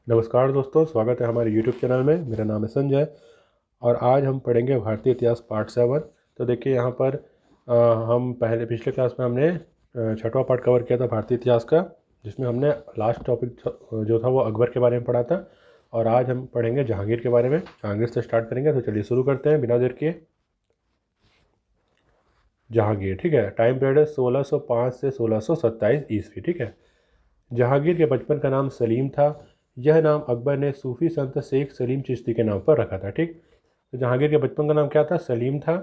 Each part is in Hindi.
नमस्कार दोस्तों, स्वागत है हमारे YouTube चैनल में। मेरा नाम है संजय और आज हम पढ़ेंगे भारतीय इतिहास पार्ट 7। तो देखिए यहाँ पर हम पिछले क्लास में हमने छठवां पार्ट कवर किया था भारतीय इतिहास का, जिसमें हमने लास्ट टॉपिक जो था वो अकबर के बारे में पढ़ा था। और आज हम पढ़ेंगे जहांगीर के बारे में। जहांगीर से स्टार्ट करेंगे, तो चलिए शुरू करते हैं बिना देर किए। जहांगीर, ठीक है। टाइम पीरियड है 1605 से 1627 ईस्वी, ठीक है। जहांगीर के बचपन का नाम सलीम था। यह नाम अकबर ने सूफी संत शेख सलीम चिश्ती के नाम पर रखा था, ठीक। तो जहांगीर के बचपन का नाम क्या था? सलीम था।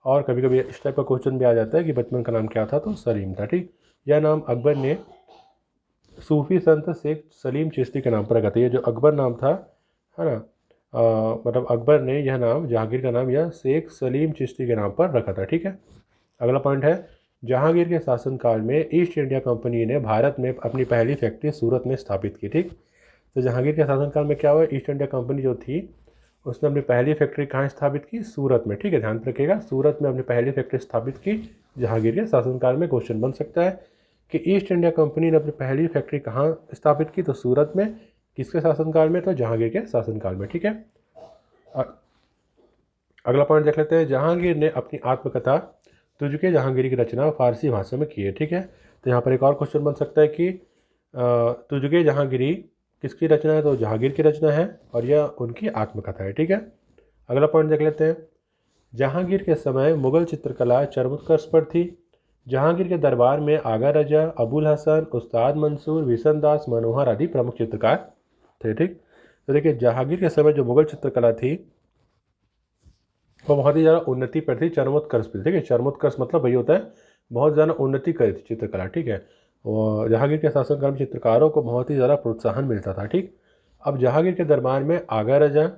और कभी कभी इस टाइप का क्वेश्चन भी आ जाता है कि बचपन का नाम क्या था, तो सलीम था, ठीक। यह नाम अकबर ने सूफी संत शेख सलीम चिश्ती के नाम पर रखा था। ये जो अकबर नाम था, है ना, मतलब अकबर ने यह नाम, जहांगीर का नाम, यह शेख सलीम चिश्ती के नाम पर रखा था, ठीक है। अगला पॉइंट है, जहांगीर के शासनकाल में ईस्ट इंडिया कंपनी ने भारत में अपनी पहली फैक्ट्री सूरत में स्थापित की, ठीक। तो जहांगीर के शासनकाल में क्या हुआ? ईस्ट इंडिया कंपनी जो थी उसने अपनी पहली फैक्ट्री कहाँ स्थापित की? सूरत में, ठीक है। ध्यान रखिएगा, सूरत में अपनी पहली फैक्ट्री स्थापित की जहांगीर के शासनकाल में। क्वेश्चन बन सकता है कि ईस्ट इंडिया कंपनी ने अपनी पहली फैक्ट्री कहाँ स्थापित की? तो सूरत में। किसके शासनकाल में? तो जहांगीर के शासनकाल में, ठीक है। अगला पॉइंट देख लेते हैं। जहांगीर ने अपनी आत्मकथा तुझके जहांगीर की रचना फारसी भाषा में की है, ठीक है। तो यहाँ पर एक और क्वेश्चन बन सकता है कि तुझके जहांगीरी किसकी रचना है? तो जहांगीर की रचना है और यह उनकी आत्मकथा है, ठीक है। अगला पॉइंट देख लेते हैं। जहांगीर के समय मुगल चित्रकला चरमोत्कर्ष पर थी। जहांगीर के दरबार में आगा रजा, अबुल हसन, उस्ताद मंसूर, विशन दास, मनोहर आदि प्रमुख चित्रकार थे, ठीक। तो देखिए, जहांगीर के समय जो मुगल चित्रकला थी वो बहुत ही ज़्यादा उन्नति पर थी, चरमोत्कर्ष पर, ठीक है। चरमोत्कर्ष मतलब वही होता है बहुत ज़्यादा उन्नति करी थी चित्रकला, ठीक है। और जहांगीर के शासनकाल में चित्रकारों को बहुत ही ज़्यादा प्रोत्साहन मिलता था, ठीक। अब जहांगीर के दरबार में आगा रजा,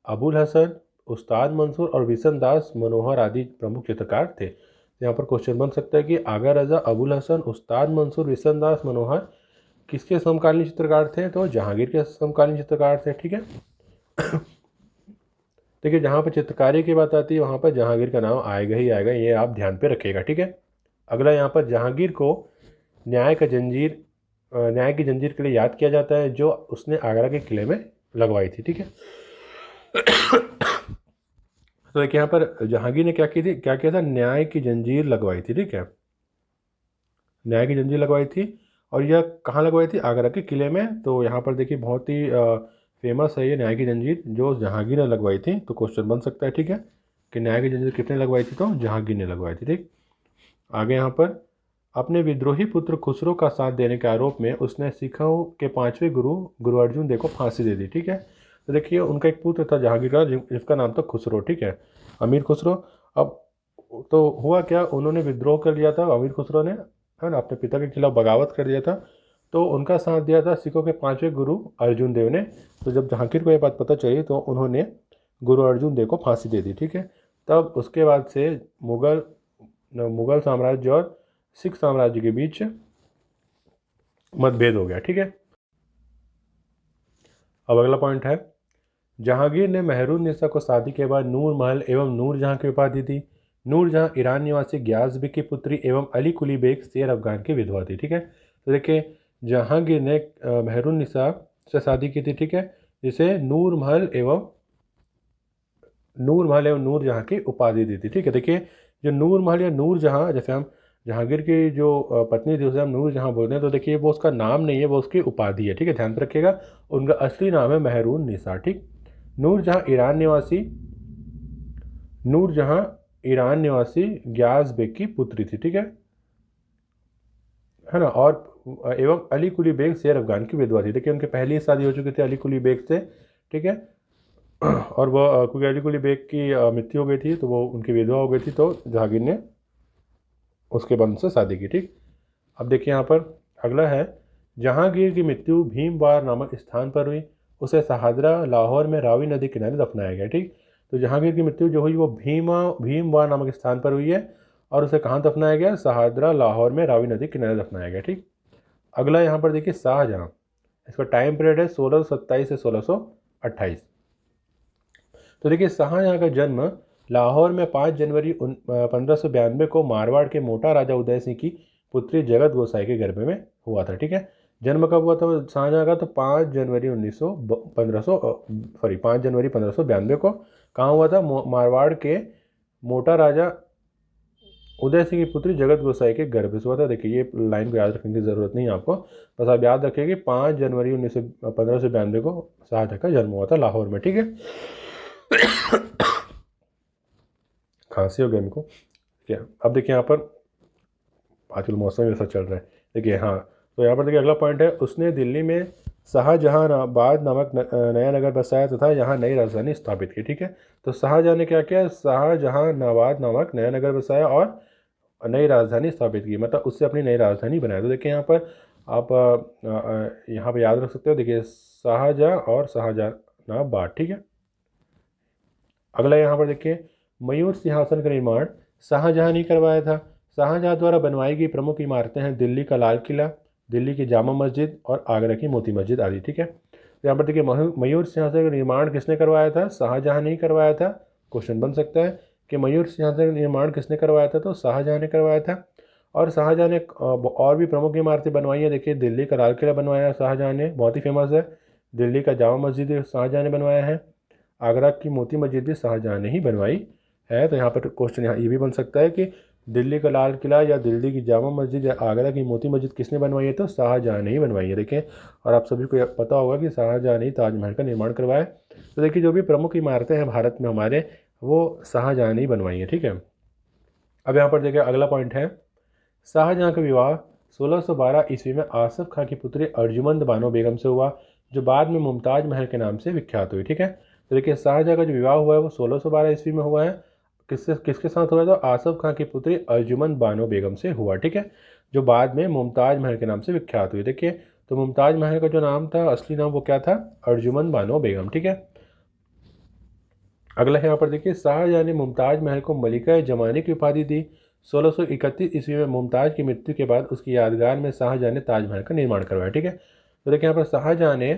अबुल हसन, उस्ताद मंसूर और विशन दास मनोहर आदि प्रमुख चित्रकार थे। यहाँ पर क्वेश्चन बन सकता है कि आगा रजा, अबुल हसन, उस्ताद मंसूर, विशन दास मनोहर किसके समकालीन चित्रकार थे? तो जहांगीर के समकालीन चित्रकार थे, ठीक है। देखिए, जहाँ पर चित्रकारी की बात आती है वहाँ पर जहांगीर का नाम आएगा ही आएगा, ये आप ध्यान पे रखिएगा, ठीक है। अगला, यहाँ पर जहांगीर को न्याय की जंजीर के लिए याद किया जाता है, जो उसने आगरा के किले में लगवाई थी, ठीक है। तो देखिए, यहाँ पर जहांगीर ने क्या किया था? न्याय की जंजीर लगवाई थी, ठीक है। न्याय की जंजीर लगवाई थी और यह कहाँ लगवाई थी? आगरा के किले में। तो यहाँ पर देखिए, बहुत ही फेमस है ये न्याय की जंजीर जो जहांगीर ने लगवाई थी। तो क्वेश्चन बन सकता है, ठीक है, कि न्याय की जंजीर किसने लगवाई थी? तो जहांगीर ने लगवाई थी, ठीक। आगे यहाँ पर, अपने विद्रोही पुत्र खुसरो का साथ देने के आरोप में उसने सिखों के 5वें गुरु अर्जुन देव को फांसी दे दी, ठीक है। तो देखिए, उनका एक पुत्र था जहांगीर का जिसका नाम था खुसरो, ठीक है, अमीर खुसरो। अब तो हुआ क्या, उन्होंने विद्रोह कर लिया था अमीर खुसरो ने, है ना, अपने पिता के खिलाफ बगावत कर दिया था। तो उनका साथ दिया था सिखों के 5वें गुरु अर्जुन देव ने। तो जब जहांगीर को ये बात पता चली तो उन्होंने गुरु अर्जुन देव को फांसी दे दी, ठीक है। तब उसके बाद से मुगल साम्राज्य और सिख साम्राज्य के बीच मतभेद हो गया, ठीक है। अब अगला पॉइंट है, जहांगीर ने मेहरुन्निसा को शादी के बाद नूर महल एवं नूरजहां की उपाधि दी। नूरजहां ईरान निवासी ग्यास बेग की पुत्री एवं अली कुली बेग शेर अफगान की विधवा थी, ठीक है। तो देखिए, जहांगीर ने मेहरुन्निसा से शादी की थी, ठीक है, जिसे नूर महल एवं नूरजहां की उपाधि दी थी, ठीक है। देखिए, जो नूर महल या नूरजहां, जैसे हम जहांगीर की जो पत्नी थी उसे हम नूरजहां बोलते हैं, तो देखिए वो उसका नाम नहीं है, वो उसकी उपाधि है, ठीक है। ध्यान रखिएगा, उनका असली नाम है मेहरुन्निसा, ठीक। नूरजहां ईरान निवासी नूरजहां ईरान निवासी ग्यास बेग की पुत्री थी, ठीक है ना। और एवं अली कुली बेग शेर अफगान की विधवा थी। देखिए, उनकी पहली शादी हो चुकी थी अली कुली बेग से, ठीक है। और वो क्योंकि अली कुली बेग की मृत्यु हो गई थी तो वो उनकी विधवा हो गई थी, तो जहांगीर ने उसके बाद उनसे शादी की, ठीक। अब देखिए, यहाँ पर अगला है, जहांगीर की मृत्यु भीमवार नामक स्थान पर हुई। उसे शहादरा लाहौर में रावी नदी किनारे दफनाया गया, ठीक। तो जहांगीर की मृत्यु जो हुई वो भीमवार नामक स्थान पर हुई है और उसे कहाँ दफनाया गया? शहादरा लाहौर में रावी नदी किनारे दफनाया गया, ठीक। अगला यहाँ पर देखिए, शाहजहाँ, इसका टाइम पीरियड है 1627 से 1628। तो देखिए, शाहजहाँ का जन्म लाहौर में 5 जनवरी 1592 को मारवाड़ के मोटा राजा उदय सिंह की पुत्री जगत गोसाई के गर्भ में हुआ था, ठीक है। जन्म कब हुआ था शाहजहाँ का? तो 5 जनवरी 1592 को। कहाँ हुआ था? मारवाड़ के मोटा राजा उदय सिंह की पुत्री जगत गोसाई के गर्भ से हुआ था। देखिए ये लाइन को याद रखने की जरूरत नहीं है आपको, बस आप याद रखिए कि 5 जनवरी 1592 को शाहजहाँ का जन्म हुआ था लाहौर में। ठीक है, खांसी हो गई हमको क्या? अब देखिए यहाँ पर आजकल मौसम ऐसा चल रहा है। देखिए हाँ, तो यहाँ पर देखिए अगला पॉइंट है, उसने दिल्ली में शाहजहानाबाद नामक नया नगर बसाया तथा यहाँ नई राजधानी स्थापित की। ठीक है, तो शाहजहाँ ने क्या किया? शाहजहानाबाद नामक नया नगर बसाया और नई राजधानी स्थापित की, मतलब उससे अपनी नई राजधानी बनाया। तो देखिए यहाँ पर आप यहाँ पर याद रख सकते हो। देखिए शाहजहाँ और शाहजहानाबाद। ठीक है, अगला यहाँ पर देखिए, मयूर सिंहासन का निर्माण शाहजहाँ ने करवाया था। शाहजहाँ द्वारा बनवाई गई प्रमुख इमारतें हैं दिल्ली का लाल किला, दिल्ली की जामा मस्जिद और आगरा की मोती मस्जिद आदि। ठीक है, तो यहाँ पर देखिए मयूर सिंहासन का निर्माण किसने करवाया था? शाहजहाँ ने ही करवाया था। क्वेश्चन बन सकता है कि मयूर सिंहासन का निर्माण किसने करवाया था? तो शाहजहाँ ने करवाया था। और शाहजहाँ ने और भी प्रमुख इमारतें बनवाई हैं। देखिए दिल्ली का लाल किला बनवाया शाहजहाँ ने, बहुत ही फेमस है। दिल्ली का जामा मस्जिद शाहजहाँ ने बनवाया है। आगरा की मोती मस्जिद भी शाहजहाँ ने ही बनवाई है। तो यहाँ पर क्वेश्चन यहाँ ये भी बन सकता है कि दिल्ली का लाल किला या दिल्ली की जामा मस्जिद या आगरा की मोती मस्जिद किसने बनवाई है? तो शाहजहाँ ने ही बनवाई है। देखें, और आप सभी को पता होगा कि शाहजहाँ ने ही ताजमहल का निर्माण करवाया है। तो देखिए जो भी प्रमुख इमारतें हैं भारत में हमारे, वो शाहजहाँ ने ही बनवाई है। ठीक है, अब यहाँ पर देखिए अगला पॉइंट है, शाहजहाँ का विवाह 1612 ईस्वी में आसफ खां की पुत्री अर्जुमंद बानो बेगम से हुआ, जो बाद में मुमताज महल के नाम से विख्यात हुई। ठीक है, तो देखिए शाहजहाँ का जो विवाह हुआ है वो 1612 ईस्वी में हुआ है। किससे किसके साथ हुआ? तो आसफ खां की पुत्री अर्जुमंद बानो बेगम से हुआ। ठीक है, जो बाद में मुमताज महल के नाम से विख्यात हुई। देखिए तो मुमताज महल का जो नाम था, असली नाम वो क्या था? अर्जुमंद बानो बेगम। ठीक है, अगला है यहाँ पर देखिए, शाहजहाँ ने मुमताज महल को मलिका जमानी की उपाधि दी। 1631 ईस्वी में मुमताज की मृत्यु के बाद उसकी यादगार में शाहजहाँ ने ताजमहल का निर्माण करवाया। ठीक है, तो देखिए यहाँ पर शाहजहाँ ने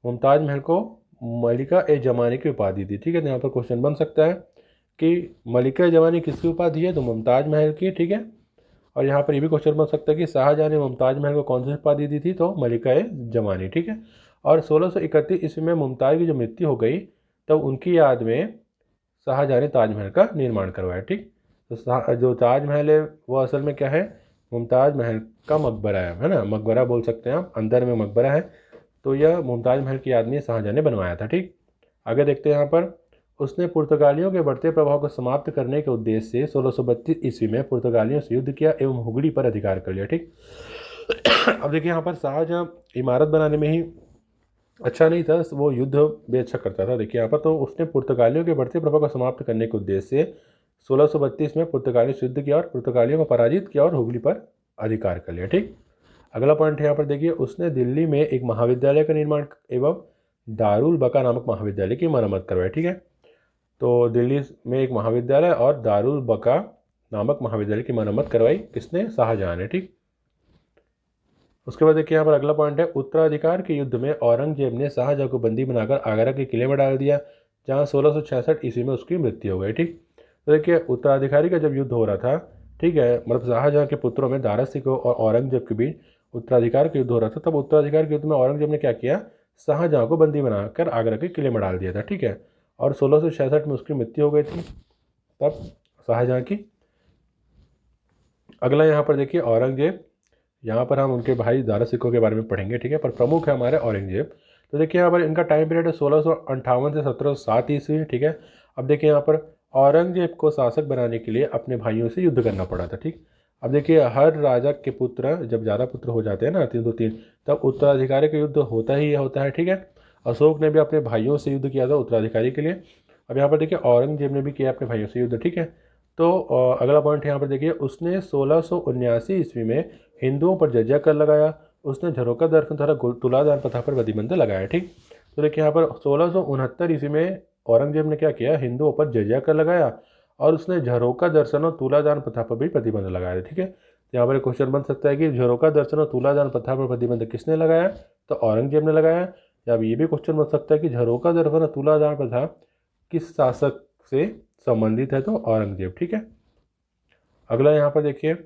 मुमताज महल को मलिका ए जमानी की उपाधि दी। ठीक है, तो यहाँ पर क्वेश्चन बन सकता है कि मलिका जमानी किसकी उपाधि है? तो मुमताज महल की। ठीक है, और यहाँ पर ये भी क्वेश्चन बन सकता है कि शाहजहाँ ने मुमताज महल को कौन सी उपाधि दी थी? तो मलिका ए जमानी। ठीक है, और 1631 ईस्वी में मुमताज की जो मृत्यु हो गई, तब उनकी याद में शाहजहाँ ने ताजमहल का निर्माण करवाया। ठीक, तो जो ताजमहल है वो असल में क्या है? मुमताज महल का मकबरा है ना, मकबरा बोल सकते हैं आप, अंदर में मकबरा है। तो यह मुमताज महल की याद में शाहजहाँ ने बनवाया था। ठीक, आगे देखते हैं यहाँ पर, उसने पुर्तगालियों के बढ़ते प्रभाव को समाप्त करने के उद्देश्य से 1632 ईस्वी में पुर्तगालियों से युद्ध किया एवं हुगली पर अधिकार कर लिया। ठीक, अब देखिए यहाँ पर शाहजहाँ इमारत बनाने में ही अच्छा नहीं था, वो युद्ध भी अच्छा करता था। देखिए यहाँ पर, तो उसने पुर्तगालियों के बढ़ते प्रभाव को समाप्त करने के उद्देश्य से 1632 में पुर्तगालियों से युद्ध किया और पुर्तगालियों को पराजित किया और हुगली पर अधिकार कर लिया। ठीक, अगला पॉइंट है यहाँ पर देखिए, उसने दिल्ली में एक महाविद्यालय का निर्माण एवं दारुल बका नामक महाविद्यालय की मरम्मत करवाई। ठीक है, तो दिल्ली में एक महाविद्यालय और दारुल बका नामक महाविद्यालय की मरम्मत करवाई किसने? शाहजहाँ ने। ठीक, उसके बाद देखिए यहाँ पर अगला पॉइंट है, उत्तराधिकार के युद्ध में औरंगजेब ने शाहजहाँ को बंदी बनाकर आगरा के किले में डाल दिया, जहाँ 1666 ईस्वी में उसकी मृत्यु हो गई। ठीक, तो देखिए उत्तराधिकारी का जब युद्ध हो रहा था, ठीक है, मतलब शाहजहाँ के पुत्रों में दारा सिकोह और औरंगजेब के बीच उत्तराधिकार का युद्ध हो रहा था, तब उत्तराधिकार के युद्ध में औरंगजेब ने क्या किया? शाहजहाँ को बंदी बनाकर आगरा के किले में डाल दिया था। ठीक है, और 1666 में उसकी मृत्यु हो गई थी तब शाहजहाँ की। अगला यहाँ पर देखिए औरंगजेब, यहाँ पर हम उनके भाई दारा सिकोह के बारे में पढ़ेंगे। ठीक है, पर प्रमुख है हमारे औरंगजेब। तो देखिए यहाँ पर इनका टाइम पीरियड है 1658 से 1707 ईस्वी। ठीक है, अब देखिए यहाँ पर औरंगजेब को शासक बनाने के लिए अपने भाइयों से युद्ध करना पड़ा था। ठीक, अब देखिए हर राजा के पुत्र जब ज़्यादा पुत्र हो जाते हैं ना, 3 तब उत्तराधिकारी का युद्ध होता ही होता है। ठीक है, अशोक ने भी अपने भाइयों से युद्ध किया था उत्तराधिकारी के लिए। अब यहाँ पर देखिए औरंगजेब ने भी किया अपने भाइयों से युद्ध। ठीक है, तो अगला पॉइंट यहाँ पर देखिए, उसने 1679 ईस्वी में हिंदुओं पर जजिया कर लगाया। उसने झरोका दर्शन तथा तुलादान प्रथा पर प्रतिबंध लगाया। ठीक, तो देखिए यहाँ पर 1669 ईस्वी में औरंगजेब ने क्या किया? हिंदुओं पर जजिया कर लगाया और उसने झरोका दर्शन और तुलादान प्रथा पर भी प्रतिबंध लगाया। ठीक है, तो यहाँ पर क्वेश्चन बन सकता है कि झरोका दर्शन और तुलादान प्रथा पर प्रतिबंध किसने लगाया? तो औरंगजेब ने लगाया। या अब ये भी क्वेश्चन बन सकता है कि झरोका दर्शन और तुलादान प्रथा किस शासक से संबंधित है? तो औरंगजेब। ठीक है, अगला यहाँ पर देखिए,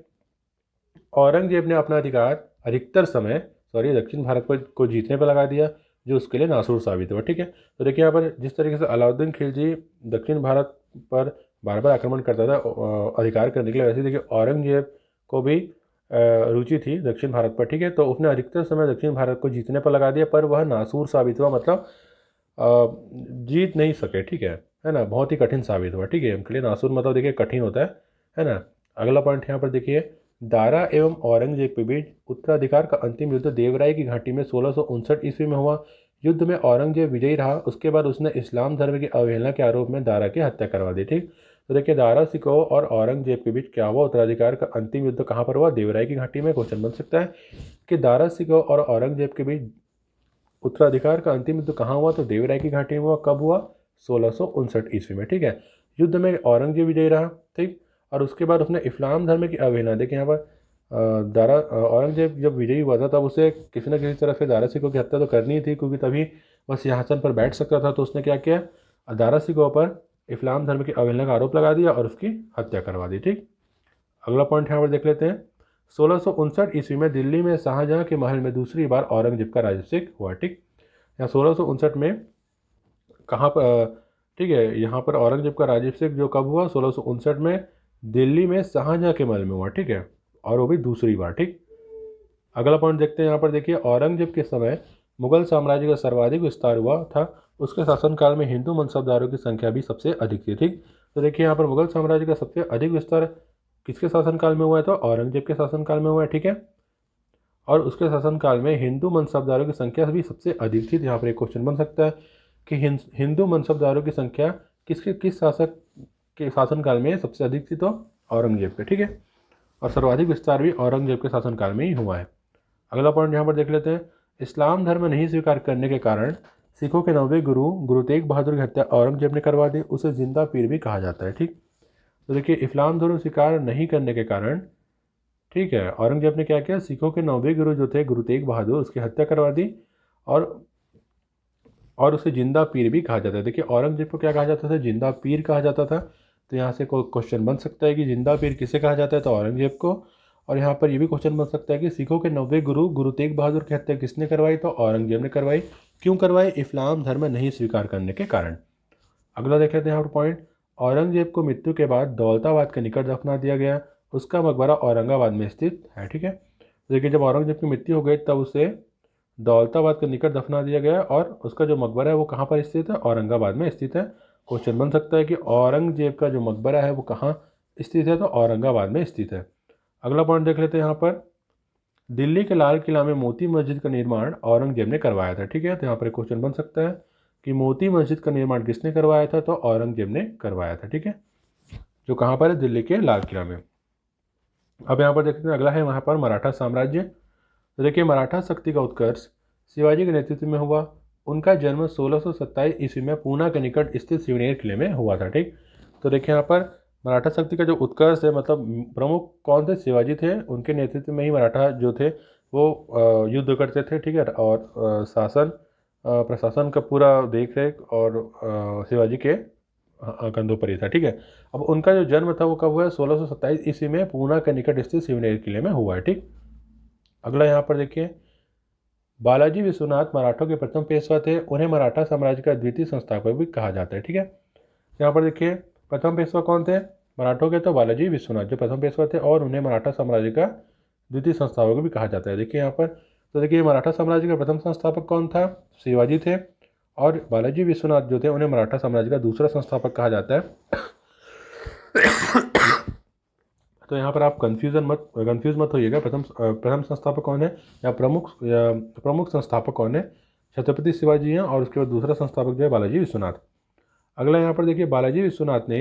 औरंगजेब ने अपना अधिकार अधिकतर समय दक्षिण भारत को जीतने पर लगा दिया, जो उसके लिए नासूर साबित हुआ। ठीक है, तो देखिए यहाँ पर जिस तरीके से अलाउद्दीन खिलजी दक्षिण भारत पर बार बार आक्रमण करता था अधिकार करने के लिए, वैसे देखिए औरंगजेब को भी रुचि थी दक्षिण भारत पर। ठीक है, तो उसने अधिकतर समय दक्षिण भारत को जीतने पर लगा दिया, पर वह नासूर साबित हुआ, मतलब जीत नहीं सके। ठीक है ना, बहुत ही कठिन साबित हुआ। ठीक है, उनके लिए नासूर मतलब देखिए कठिन होता है ना। अगला पॉइंट यहाँ पर देखिए, दारा एवं औरंगजेब के बीच उत्तराधिकार का अंतिम युद्ध देवराय की घाटी में 1659 ईस्वी में हुआ। युद्ध में औरंगजेब विजयी रहा। उसके बाद उसने इस्लाम धर्म की अवहेलना के आरोप में दारा की हत्या करवा दी। ठीक, तो देखिए दारा सिकोह और औरंगजेब के बीच क्या हुआ, उत्तराधिकार का अंतिम युद्ध कहाँ पर हुआ, देवराय की घाटी में। क्वेश्चन बन सकता है कि दारा सिकोह और औरंगजेब के बीच उत्तराधिकार का अंतिम युद्ध कहाँ हुआ, तो देवराय की घाटी में हुआ। कब हुआ, 1659 ईस्वी में। ठीक है, युद्ध में औरंगजेब विजयी रहा। ठीक, और उसके बाद उसने इस्लाम धर्म की अवहेलना, देखिए यहाँ पर औरंगजेब जब विजयी हुआ था तब उसे किसी न किसी तरह से दारा सिकोह की हत्या तो करनी ही थी, क्योंकि तभी वह सिंहासन पर बैठ सकता था। तो उसने क्या किया, दारा सिकोह पर इस्लाम धर्म की अवहेलना का आरोप लगा दिया और उसकी हत्या करवा दी। ठीक, अगला पॉइंट यहाँ पर देख लेते हैं। 1659 ईस्वी में दिल्ली में शाहजहां के महल में दूसरी बार औरंगजेब का राज्याभिषेक हुआ। ठीक, यहाँ 1659 में कहाँ पर, ठीक है, यहाँ पर औरंगजेब का राज्याभिषेक जो कब हुआ, 1659 में दिल्ली में शाहजहां के महल में हुआ। ठीक है, और वो भी दूसरी बार। ठीक, अगला पॉइंट देखते हैं। यहाँ पर देखिए, औरंगजेब के समय मुगल साम्राज्य का सर्वाधिक विस्तार हुआ था। उसके शासनकाल में हिंदू मनसबदारों की संख्या भी सबसे अधिक थी। ठीक, तो देखिए यहाँ पर मुगल साम्राज्य का सबसे अधिक विस्तार किसके शासनकाल में हुआ है, तो औरंगजेब के शासनकाल में हुआ है। ठीक है, और उसके शासनकाल में हिंदू मनसबदारों की संख्या भी सबसे अधिक थी। तो यहाँ पर एक क्वेश्चन बन सकता है कि हिंदू मनसबदारों की संख्या किस शासक के शासनकाल में सबसे अधिक थी, तो औरंगजेब के। ठीक है, और सर्वाधिक विस्तार भी औरंगजेब के शासनकाल में ही हुआ है। अगला पॉइंट यहाँ पर देख लेते हैं। इस्लाम धर्म नहीं स्वीकार करने के कारण सिखों के 9वें गुरु तेग बहादुर की हत्या औरंगजेब ने करवा दी। उसे जिंदा पीर भी कहा जाता है। ठीक, तो देखिए इस्लाम धर्म स्वीकार नहीं करने के कारण, ठीक है, औरंगजेब ने क्या किया, सिखों के 9वें गुरु जो थे गुरु तेग बहादुर, उसकी हत्या करवा दी और उसे जिंदा पीर भी कहा जाता है। देखिए औरंगजेब को क्या कहा जाता था, जिंदा पीर कहा जाता था। तो यहाँ से कोई क्वेश्चन बन सकता है कि जिंदा पीर किसे कहा जाता है, तो औरंगजेब को। और यहाँ पर ये भी क्वेश्चन बन सकता है कि सिखों के 9वें गुरु तेग बहादुर की हत्या किसने करवाई, तो औरंगजेब ने करवाई। क्यों करवाई, इस्लाम धर्म नहीं स्वीकार करने के कारण। अगला देख लेते हैं यहाँ पर पॉइंट। औरंगजेब को मृत्यु के बाद दौलताबाद के निकट दफना दिया गया। उसका मकबरा औरंगाबाद में स्थित है। ठीक है, देखिए जब औरंगजेब की मृत्यु हो गई तब उसे दौलताबाद के निकट दफना दिया गया और उसका जो मकबरा है वो कहाँ पर स्थित है, औरंगाबाद में स्थित है। क्वेश्चन बन सकता है कि औरंगजेब का जो मकबरा है वो कहाँ स्थित है, तो औरंगाबाद में स्थित है। अगला पॉइंट देख लेते हैं यहाँ पर। दिल्ली के लाल किला में मोती मस्जिद का निर्माण औरंगजेब ने करवाया था। ठीक है, तो यहाँ पर क्वेश्चन बन सकता है कि मोती मस्जिद का निर्माण किसने करवाया था, तो औरंगजेब ने करवाया था। ठीक है, जो कहाँ पर है, दिल्ली के लाल किला में। अब यहाँ पर देखते हैं अगला है वहाँ पर मराठा साम्राज्य। तो देखिए मराठा शक्ति का उत्कर्ष शिवाजी के नेतृत्व में हुआ। उनका जन्म 1627 ईस्वी में पूना के निकट स्थित शिवनेर किले में हुआ था। ठीक, तो देखिए यहाँ पर मराठा शक्ति का जो उत्कर्ष है, मतलब प्रमुख कौन थे, शिवाजी थे। उनके नेतृत्व में ही मराठा जो थे वो युद्ध करते थे। ठीक है, और प्रशासन का पूरा देख रेख और शिवाजी के कंधों पर ही था। ठीक है, अब उनका जो जन्म था वो कब हुआ है, 1627 ईस्वी में पूना के निकट स्थित शिवनेर किले में हुआ है। ठीक, अगला यहाँ पर देखिए, बालाजी विश्वनाथ मराठों के प्रथम पेशवा थे। उन्हें मराठा साम्राज्य का द्वितीय संस्थापक भी कहा जाता है। ठीक है, यहाँ पर देखिए प्रथम पेशवा कौन थे मराठों के, तो बालाजी विश्वनाथ जो प्रथम पेशवा थे, और उन्हें मराठा साम्राज्य का द्वितीय संस्थापक भी कहा जाता है। देखिए यहाँ पर, तो देखिए मराठा साम्राज्य का प्रथम संस्थापक कौन था, शिवाजी थे, और बालाजी विश्वनाथ जो थे उन्हें मराठा साम्राज्य का दूसरा संस्थापक कहा जाता है। तो यहाँ पर आप कंफ्यूज मत होइएगा, प्रथम संस्थापक कौन है या प्रमुख संस्थापक कौन है, छत्रपति शिवाजी हैं, और उसके बाद दूसरा संस्थापक जो है बालाजी विश्वनाथ। अगला यहाँ पर देखिए, बालाजी विश्वनाथ ने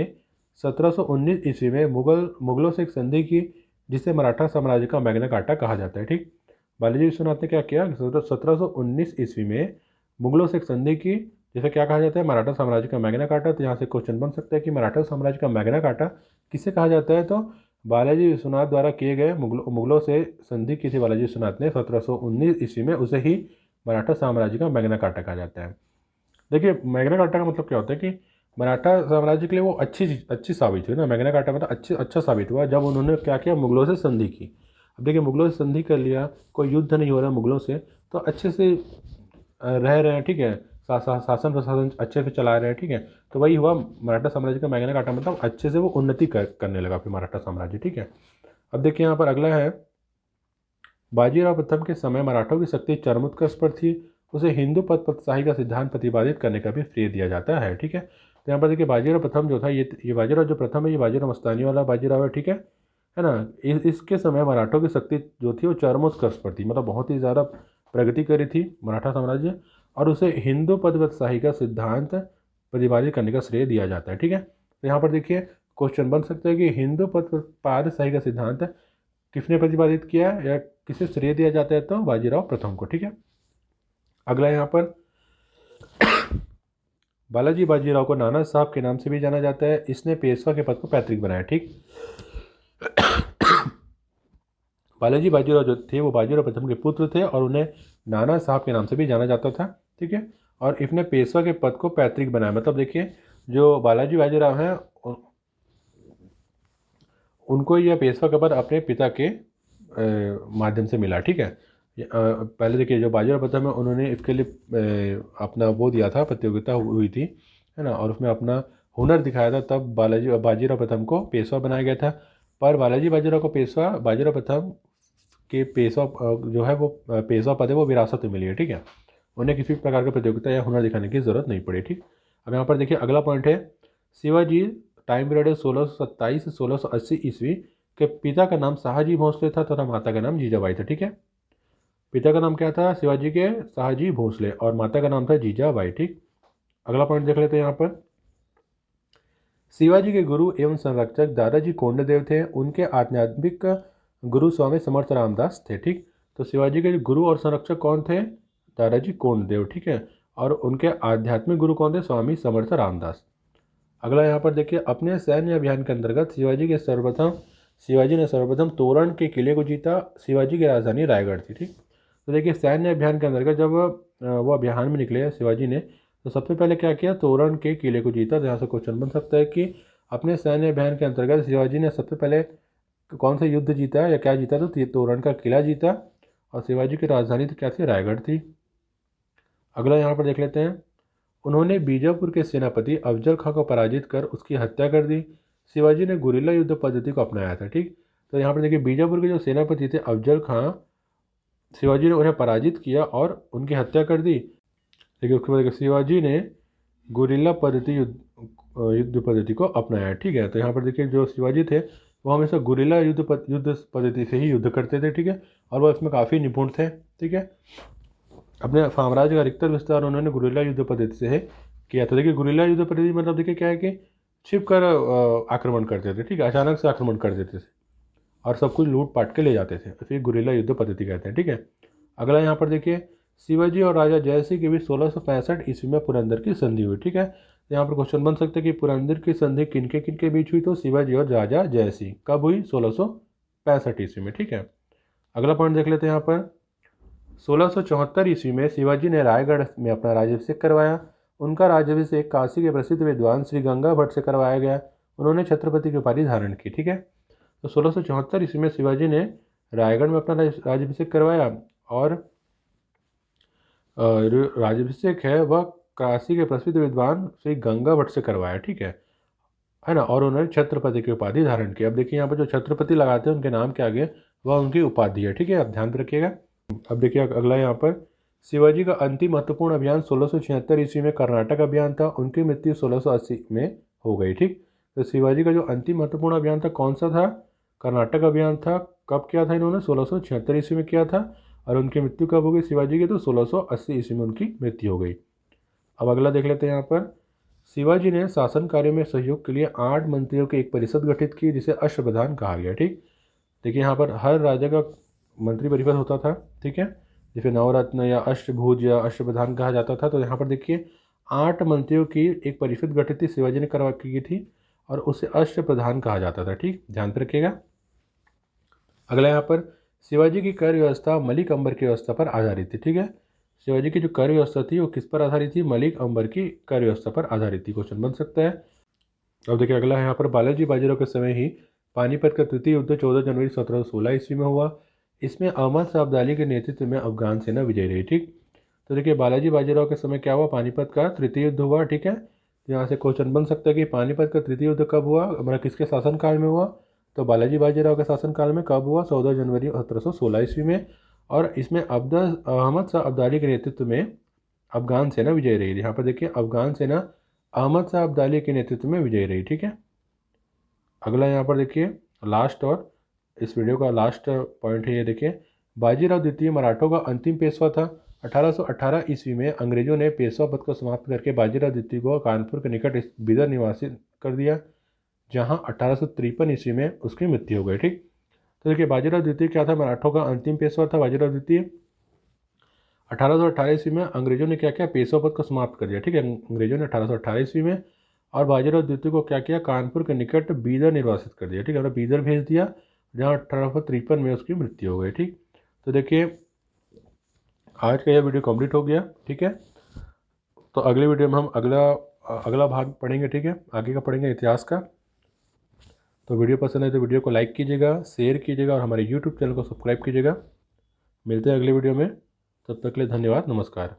1719 ईस्वी में मुगलों से एक संधि की, जिसे मराठा साम्राज्य का मैग्ना कार्टा कहा जाता है। ठीक, बालाजी विश्वनाथ ने क्या किया, 1719 ईस्वी में मुगलों से एक संधि की, जिसे क्या कहा जाता है, मराठा साम्राज्य का मैग्ना कार्टा। तो यहाँ से क्वेश्चन बन सकता है कि मराठा साम्राज्य का मैग्ना कार्टा किसे कहा जाता है, तो बालाजी विश्वनाथ द्वारा किए गए मुगलों से संधि की थी बालाजी विश्वनाथ ने 1719 ईस्वी में, उसे ही मराठा साम्राज्य का मैग्ना कार्टा कहा जाता है। देखिए मैग्ना कार्टा का मतलब क्या होता है कि मराठा साम्राज्य के लिए वो अच्छी साबित हुई ना, मैग्ना कार्टा मतलब अच्छा साबित हुआ जब उन्होंने क्या किया, मुगलों से संधि की। अब देखिए मुगलों से संधि कर लिया, कोई युद्ध नहीं हो रहा मुगलों से, तो अच्छे से रह रहे हैं, ठीक है, शासन प्रशासन अच्छे से चला रहे हैं, ठीक है। तो वही हुआ मराठा साम्राज्य का मैग्ना कार्टा, मतलब अच्छे से वो उन्नति करने लगा फिर मराठा साम्राज्य, ठीक है। अब देखिए यहाँ पर अगला है, बाजीराव प्रथम के समय मराठों की शक्ति चरमोत्कर्ष पर थी, उसे हिंदू पद पदशाही का सिद्धांत प्रतिपादित करने का भी श्रेय दिया जाता है, ठीक है। तो यहाँ पर देखिए बाजीराव प्रथम जो था, ये बाजीराव जो प्रथम है, ये बाजीराव मस्तानी वाला बाजीराव है, ठीक है ना। इसके समय मराठों की शक्ति जो थी वो चरमोत्कर्ष पर थी, मतलब बहुत ही ज़्यादा प्रगति करी थी मराठा साम्राज्य, और उसे हिंदू पद पदशाही का सिद्धांत प्रतिपादित करने का श्रेय दिया जाता है, ठीक है। तो यहाँ पर देखिए क्वेश्चन बन सकता है कि हिंदू पद पादशाही का सिद्धांत किसने प्रतिपादित किया या किसे श्रेय दिया जाता है, तो बाजीराव प्रथम को, ठीक है। अगला यहाँ पर बालाजी बाजीराव को नाना साहब के नाम से भी जाना जाता है, इसने पेशवा के पद को पैतृक बनाया, ठीक। बालाजी बाजीराव जो थे वो बाजीराव प्रथम के पुत्र थे और उन्हें नाना साहब के नाम से भी जाना जाता था, ठीक है। और इसने पेशवा के पद को पैतृक बनाया, मतलब देखिए जो बालाजी बाजीराव हैं उनको यह पेशवा का पद अपने पिता के माध्यम से मिला, ठीक है। पहले देखिए जो बाजीराव प्रथम है उन्होंने इसके लिए अपना वो दिया था, प्रतियोगिता हुई थी, है ना, और उसमें अपना हुनर दिखाया था, तब बाजीराव प्रथम को पेशवा बनाया गया था। पर बालाजी बाजीराव को पेशवा बाजीराव प्रथम के पेशवा जो है वो पेशवा पद है वो विरासत में मिली है, ठीक है। उन्हें किसी प्रकार की प्रतियोगिता या हुनर दिखाने की जरूरत नहीं पड़ी, ठीक। अब यहाँ पर देखिए अगला पॉइंट है, शिवाजी टाइम पीरियड है 1627 से 1680 ईस्वी के पिता का नाम शाहजी भोसले था तथा माता का नाम जीजाबाई था, ठीक है। पिता का नाम क्या था शिवाजी के, शाहजी भोसले, और माता का नाम था जीजाबाई, ठीक। अगला पॉइंट देख लेते हैं यहाँ पर, शिवाजी के गुरु एवं संरक्षक दादाजी कोंडदेव थे, उनके आध्यात्मिक गुरु स्वामी समर्थ रामदास थे, ठीक। तो शिवाजी के गुरु और संरक्षक कौन थे, दादाजी कोंडदेव, ठीक है, और उनके आध्यात्मिक गुरु कौन थे, स्वामी समर्थ रामदास। अगला यहाँ पर देखिए, अपने सैन्य अभियान के अंतर्गत शिवाजी ने सर्वप्रथम तोरण के किले को जीता, शिवाजी की राजधानी रायगढ़ थी, ठीक। तो देखिए सैन्य अभियान के अंतर्गत जब वो अभियान में निकले शिवाजी ने, तो सबसे पहले क्या किया, तोरण के किले को जीता। तो यहाँ से क्वेश्चन बन सकता है कि अपने सैन्य अभियान के अंतर्गत शिवाजी ने सबसे पहले कौन सा युद्ध जीता या क्या जीता, तो तोरण का किला जीता, और शिवाजी की राजधानी तो क्या थी, रायगढ़ थी। अगला यहाँ पर देख लेते हैं, उन्होंने बीजापुर के सेनापति अफजल खां को पराजित कर उसकी हत्या कर दी, शिवाजी ने गुरिल्ला युद्ध पद्धति को अपनाया था, ठीक। तो यहाँ पर देखिए बीजापुर के जो सेनापति थे अफजल खां, शिवाजी ने उन्हें पराजित किया और उनकी हत्या कर दी। देखिए उसके बाद शिवाजी ने गुरिल्ला युद्ध पद्धति को अपनाया, ठीक है। तो यहाँ पर देखिए जो शिवाजी थे वो हमेशा गुरिल्ला युद्ध पद्धति से ही युद्ध करते थे, ठीक है, और वो इसमें काफ़ी निपुण थे, ठीक है। अपने साम्राज्य का अधिकतर विस्तार उन्होंने गुरिल्ला युद्ध पद्धति से किया था। देखिए गुरिल्ला युद्ध पद्धति मतलब देखिए क्या है कि छिप कर आक्रमण करते थे, ठीक है, अचानक से आक्रमण कर देते थे और सब कुछ लूट पाट के ले जाते थे, इसे गुरिल्ला युद्ध पद्धति कहते हैं, ठीक है। अगला यहाँ पर देखिए, शिवाजी और राजा जयसिंह के बीच 1665 ईस्वी में पुरंदर की संधि हुई, ठीक है। यहाँ पर क्वेश्चन बन सकता है कि पुरंदर की संधि किनके बीच हुई, तो शिवाजी और राजा जयसिंह, कब हुई, 1665 ईस्वी में, ठीक है। अगला पॉइंट देख लेते हैं यहाँ पर, 1674 ईस्वी में शिवाजी ने रायगढ़ में अपना राज्याभिषेक करवाया। उनका राज्याभिषेक काशी के प्रसिद्ध विद्वान श्री गंगा भट्ट से करवाया गया। उन्होंने छत्रपति की उपाधि धारण की, ठीक है। तो 1674 ईस्वी में शिवाजी ने रायगढ़ में अपना राज्याभिषेक करवाया और राज्याभिषेक है वह काशी के प्रसिद्ध विद्वान श्री गंगा भट्ट से करवाया, ठीक है ना, और उन्होंने छत्रपति की उपाधि धारण की। अब देखिए यहाँ पर जो छत्रपति लगाते हैं उनके नाम के आगे वह उनकी उपाधि है, ठीक है, आप ध्यान रखिएगा। अब देखिए अगला यहाँ पर, शिवाजी का अंतिम महत्वपूर्ण अभियान 1676 ईस्वी में कर्नाटक अभियान था, उनकी मृत्यु 1680 में हो गई, ठीक। तो शिवाजी का जो अंतिम महत्वपूर्ण अभियान था कौन सा था, कर्नाटक अभियान था। कब किया था इन्होंने, 1676 ईस्वी में किया था, और उनकी मृत्यु कब हो गई शिवाजी की, तो 1680 ईस्वी में उनकी मृत्यु हो गई। अब अगला देख लेते हैं यहाँ पर, शिवाजी ने शासन कार्य में सहयोग के लिए 8 मंत्रियों की एक परिषद गठित की जिसे अष्टप्रधान कहा गया, ठीक। देखिए यहाँ पर हर राज्य का मंत्री परिषद होता था, ठीक है, जिसे नवरत्न या अष्टभुज या अष्टप्रधान कहा जाता था। तो यहाँ पर देखिए 8 मंत्रियों की एक परिषद गठित थी, शिवाजी ने करवा की थी, और उसे अष्टप्रधान कहा जाता था, ठीक, ध्यान पे रखिएगा। अगला यहाँ पर, शिवाजी की कर व्यवस्था मलिक अंबर की व्यवस्था पर आधारित थी, ठीक है। शिवाजी की जो कर व्यवस्था थी वो किस पर आधारित थी, मलिक अंबर की कर व्यवस्था पर आधारित थी, क्वेश्चन बन सकता है। अब देखिए अगला यहाँ पर, बालाजी बाजीराव के समय ही पानीपत का तृतीय युद्ध 14 जनवरी 1716 ईस्वी में हुआ। इसमें अहमद शाह अब्दाली के नेतृत्व में अफगान सेना विजयी रही। ठीक, तो देखिए बालाजी बाजीराव के समय क्या हुआ, पानीपत का तृतीय युद्ध हुआ। ठीक है, तो यहाँ से क्वेश्चन बन सकता है कि पानीपत का तृतीय युद्ध कब हुआ, मतलब किसके शासनकाल में हुआ। तो बालाजी बाजीराव के शासनकाल में कब हुआ, 14 जनवरी 1716 ईस्वी में। और इसमें अहमद शाह अब्दाली के नेतृत्व में अफगान सेना विजयी रही। यहाँ पर देखिए अफगान सेना अहमद शाह अब्दाली के नेतृत्व में विजयी रही। ठीक है, अगला यहाँ पर देखिए लास्ट और इस वीडियो का लास्ट पॉइंट है, ये देखिए बाजीराव द्वितीय मराठों का अंतिम पेशवा था। 1818 ईस्वी में अंग्रेजों ने पेशवा पद को समाप्त करके बाजीराव द्वितीय को कानपुर के निकट बीदर निवासी कर दिया, जहां 1853 ईस्वी में उसकी मृत्यु हो गई। ठीक, तो देखिए बाजीराव द्वितीय क्या था, मराठों का अंतिम पेशवा था बाजीराव द्वितीय। 1818 ईस्वी में अंग्रेजों ने क्या किया, पेशवा पद को समाप्त कर दिया। ठीक है, अंग्रेजों ने 1818 ईस्वी में और बाजीराव द्वितीय को क्या किया, कानपुर के निकट बीदर निर्वासित कर दिया। ठीक है, बीदर भेज दिया, जहाँ 1853 में उसकी मृत्यु हो गई। ठीक, तो देखिए आज का यह वीडियो कंप्लीट हो गया। ठीक है, तो अगले वीडियो में हम अगला भाग पढ़ेंगे। ठीक है, आगे का पढ़ेंगे इतिहास का। तो वीडियो पसंद है तो वीडियो को लाइक कीजिएगा, शेयर कीजिएगा और हमारे यूट्यूब चैनल को सब्सक्राइब कीजिएगा। मिलते हैं अगले वीडियो में, तब तक के लिए धन्यवाद, नमस्कार।